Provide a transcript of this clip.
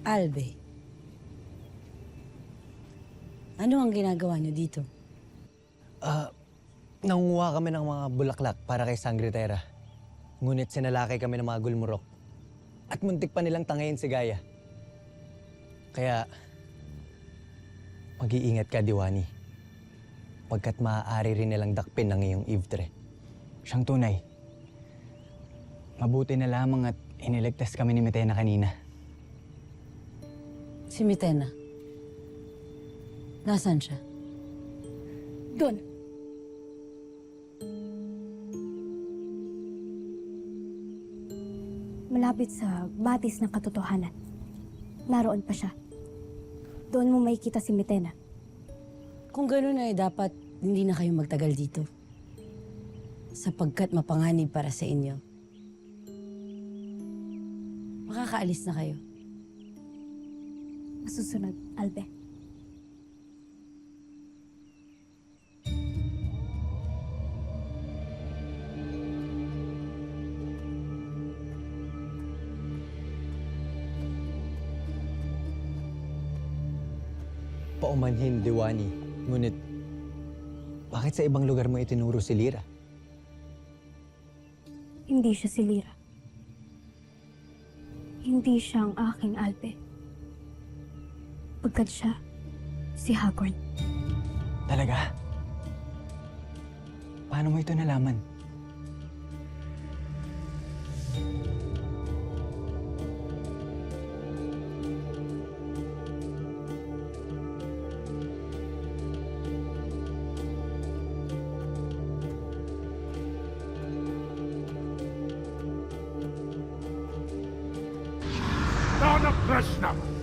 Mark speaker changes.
Speaker 1: Albe, ano ang ginagawa niyo dito?
Speaker 2: Nangunguha kami ng mga bulaklak para kay Sangretera. Ngunit sinalakay kami ng mga gulmurok. At muntik pa nilang tangayin si Gaia. Kaya, mag-iingat ka, Diwani. Pagkat maaari rin nilang dakpin ang iyong Ivtre.
Speaker 3: Siyang tunay. Mabuti na lamang at iniligtas kami ni Metena kanina.
Speaker 1: Si Mitena. Nasaan siya?
Speaker 4: Doon. Malapit sa batis ng katotohanan. Naroon pa siya. Doon mo makikita si Metena.
Speaker 1: Kung gano'n ay dapat hindi na kayo magtagal dito. Sapagkat mapanganib para sa inyo. Makakaalis na kayo.
Speaker 4: Masusunod, Albe.
Speaker 2: Paumanhin, Diwani. Ngunit, bakit sa ibang lugar mo itinuro si Lyra?
Speaker 4: Hindi siya si Lyra. Hindi siya ang aking Albe. Pagkat siya, si Hagorn.
Speaker 3: Talaga? Paano mo ito nalaman?
Speaker 5: Dana Krishna!